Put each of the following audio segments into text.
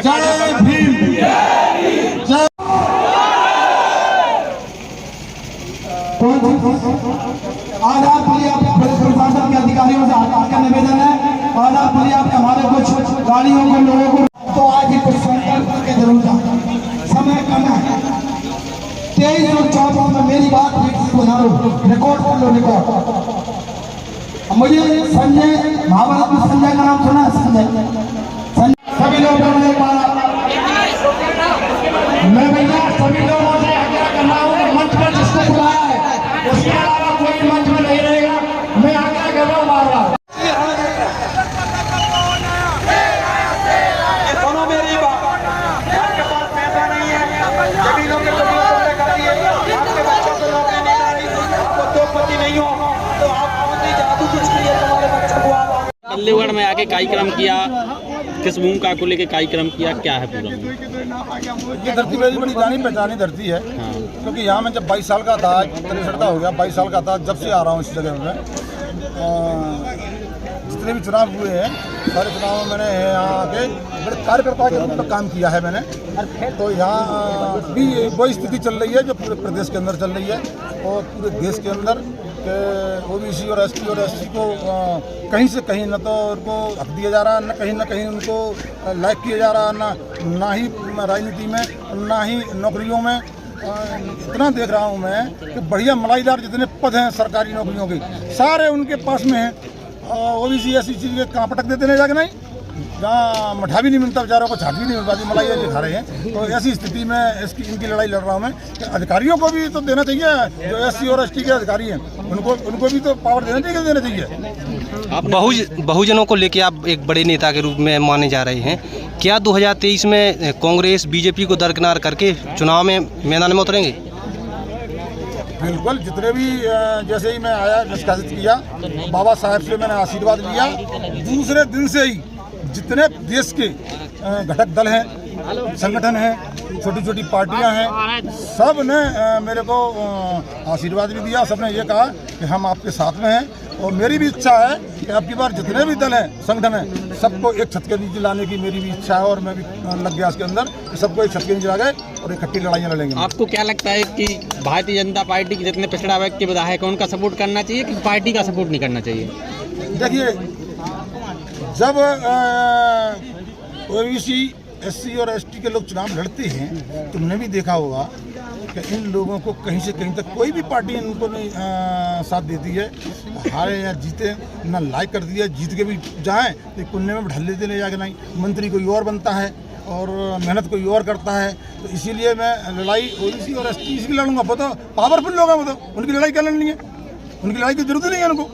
जय भीम। आज आप प्रशासन के अधिकारियों से आपका निवेदन है, आज आप हमारे कुछ गाड़ियों को लोगों को तो आज ही कुछ संकल्प करके जरूर जाए, समय कम है। 23 और 24 में मेरी बात बना लो, रिकॉर्ड कर लो रिकॉर्ड। मुझे संजय महाभारत में संजय का नाम सुना है, संजय सभी लोगों ने मैं भैया सभी लोगों से आग्रह कर रहा हूँ, मंच पर जिसको बुलाया है उसके अलावा कोई मंच में नहीं रहेगा। मैं आग्रह कर रहा हूँ बार बार। सुनो मेरी बात, आपके पास पैसा नहीं है, जमीनों के आपके बच्चों को नौकरी नहीं आ रही, आपको दो पति नहीं हो तो आप जादू कुछ करिए तुम्हारे बच्चों को। अलीगढ़ में आके कार्यक्रम किया, किस भूमिका को लेके कार्यक्रम किया, क्या है पूरा? ये धरती मेरी बड़ी जानी पहचानी धरती है। हाँ। क्योंकि यहाँ मैं जब 22 साल का था, 63 हो गया, 22 साल का था जब से आ रहा हूँ इस जगह में। जितने भी चुनाव हुए हैं सारे चुनाव में मैंने यहाँ आके बड़े कार्यकर्ता के रूप में काम किया है मैंने। तो यहाँ भी वही स्थिति चल रही है जो पूरे प्रदेश के अंदर चल रही है और पूरे देश के अंदर ओबीसी और एसटी और एससी को कहीं से कहीं न तो उनको हक दिया जा रहा है, न कहीं उनको लाइक किया जा रहा है, ना ही राजनीति में, ना ही नौकरियों में। इतना देख रहा हूँ मैं कि बढ़िया मलाईदार जितने पद हैं सरकारी नौकरियों के सारे उनके पास में हैं। ओबीसी ऐसी चीज़ के कहाँ पटक देते नहीं जाके, नहीं जहाँ मठा भी नहीं मिलता बेचारों को, छाट भी नहीं मिल पाती, मलाई खा रहे हैं। तो ऐसी स्थिति में इनकी लड़ाई लड़ रहा हूँ मैं कि अधिकारियों को भी तो देना चाहिए, जो एससी और एसटी के अधिकारी हैं उनको भी तो पावर देना चाहिए। बहुजनों को लेकर आप एक बड़े नेता के रूप में माने जा रहे हैं, क्या 2023 में कांग्रेस बीजेपी को दरकिनार करके चुनाव में मैदान में उतरेंगे? बिल्कुल, जितने भी जैसे ही मैं आया निष्कासित किया, बाबा साहब से मैंने आशीर्वाद लिया, दूसरे दिन से ही जितने देश के घटक दल हैं, संगठन हैं, छोटी छोटी पार्टियां हैं, सब ने मेरे को आशीर्वाद भी दिया। सबने ये कहा कि हम आपके साथ में हैं और मेरी भी इच्छा है कि अब की बार जितने भी दल हैं, संगठन हैं, सबको एक छत के नीचे लाने की मेरी भी इच्छा है और मैं भी लग गया इसके अंदर कि सबको एक छत के नीचे ला गए और इकट्ठी लड़ाइयाँ लड़ेंगे। आपको क्या लगता है कि भारतीय जनता पार्टी के जितने पिछड़ा व्यक्ति विधायक है उनका सपोर्ट करना चाहिए कि पार्टी का सपोर्ट नहीं करना चाहिए? देखिए, जब ओबीसी एससी और एसटी के लोग चुनाव लड़ते हैं, तुमने भी देखा होगा कि इन लोगों को कहीं से कहीं तक कोई भी पार्टी इनको नहीं साथ देती है। हारे या जीते ना लाइक कर दिया, जीत के भी जाएं तो कुन्ने में ढल लेते ले जाके, नहीं मंत्री कोई और बनता है और मेहनत कोई और करता है। तो इसीलिए मैं लड़ाई ओबीसी और एसटी इसकी लड़ूंगा। बताओ पावरफुल लोग हैं, बताओ उनकी लड़ाई क्या लड़नी है? उनकी लड़ाई की जरूरत नहीं है उनको।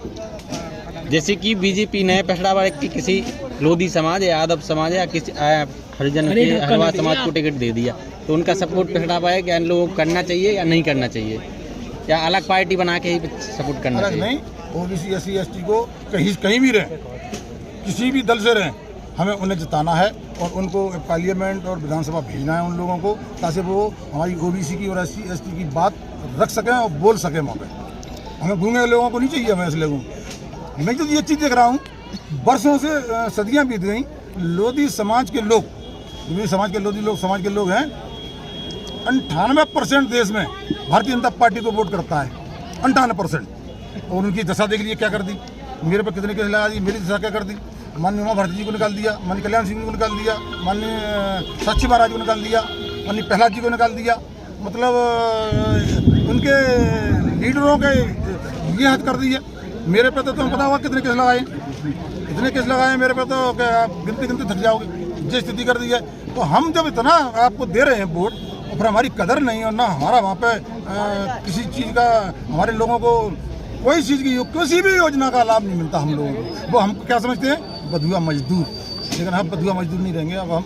जैसे कि बीजेपी ने पिछड़ा वर्ग की किसी लोधी समाज या यादव समाज या किसी हरिजन के हरवा समाज को टिकट दे दिया, तो उनका सपोर्ट पिछड़ा वर्ग या इन लोगों को करना चाहिए या नहीं करना चाहिए, या अलग पार्टी बना के ही सपोर्ट करना चाहिए? नहीं, ओबीसी एससी एसटी को कहीं भी रहें, किसी भी दल से रहें, हमें उन्हें जिताना है और उनको पार्लियामेंट और विधानसभा भेजना है उन लोगों को, ताकि वो हमारी ओबीसी की और एससी एसटी की बात रख सकें और बोल सकें वहाँ पे। हमें गूंगे लोगों को नहीं चाहिए, हमें ऐसे लोगों। मैं तो ये चीज़ देख रहा हूँ, बरसों से सदियाँ बीत गई, लोधी समाज के लोग, लोधी समाज के लोग हैं 98% देश में भारतीय जनता पार्टी को वोट करता है, 98%। और उनकी दशा देख लीजिए क्या कर दी, मेरे पर कितने केस लगा दी, मेरी दशा क्या कर दी। माननीय उमा भारती जी को निकाल दिया, माननीय कल्याण सिंह जी को निकाल दिया, माननीय साक्षी महाराज को निकाल दिया, माननीय प्रहलाद जी को निकाल दिया। मतलब उनके लीडरों के ये हद कर दी है। मेरे पे तो तुम्हें पता होगा कितने केस लगाए, इतने केस लगाए मेरे पे, तो क्या आप गिनती थक जाओगे, जिस स्थिति कर दी है। तो हम जब इतना आपको दे रहे हैं वोट, और फिर हमारी कदर नहीं और ना हमारा वहाँ पे किसी चीज़ का हमारे लोगों को कोई चीज़ की किसी भी योजना का लाभ नहीं मिलता हम लोगों को। वो हमको क्या समझते हैं, बधुआ मजदूर। लेकिन हम बधुआ मजदूर नहीं रहेंगे, अब हम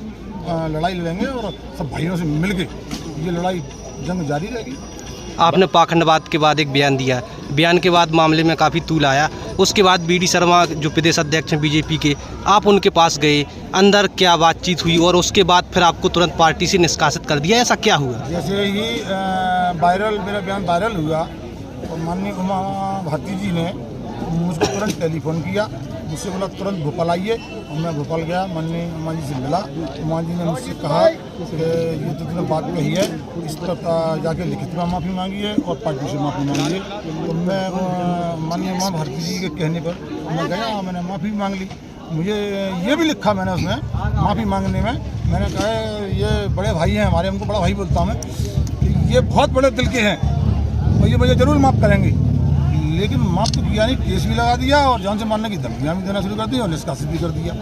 लड़ाई लड़ेंगे और सब भाइयों से मिल के ये लड़ाई जंग जारी रहेगी। आपने पाखंडवाद के बाद एक बयान दिया, बयान के बाद मामले में काफ़ी तूल आया। उसके बाद बीडी शर्मा जो प्रदेश अध्यक्ष हैं बीजेपी के, आप उनके पास गए, अंदर क्या बातचीत हुई और उसके बाद फिर आपको तुरंत पार्टी से निष्कासित कर दिया, ऐसा क्या हुआ? जैसे ही मेरा बयान वायरल हुआ तो माननीय उमा भारती जी ने मुझको तुरंत टेलीफोन किया, मुझसे बोला तुरंत भोपाल आइए। और मैं भोपाल गया, माननीय उमा जी से मिला। उमा जी ने मुझसे कहा कि ये तो तुमने बात कही है, इस पर जाके लिखित में माफ़ी मांगी है और पार्टी से माफ़ी मांगी है। तो मैं माननीय उमा भारती जी के कहने पर मैं गया, मैंने माफ़ी मांग ली। मुझे ये भी लिखा मैंने उसमें माफ़ी मांगने में, मैंने कहा ये बड़े भाई हैं हमारे, हमको बड़ा भाई बोलता हूँ मैं, ये बहुत बड़े दिल के हैं और ये मुझे ज़रूर माफ़ करेंगे। लेकिन माफ़ तो किया नहीं, केस भी लगा दिया और जान से मारने की धमकियाँ भी देना शुरू कर दी और निष्कासित भी कर दिया।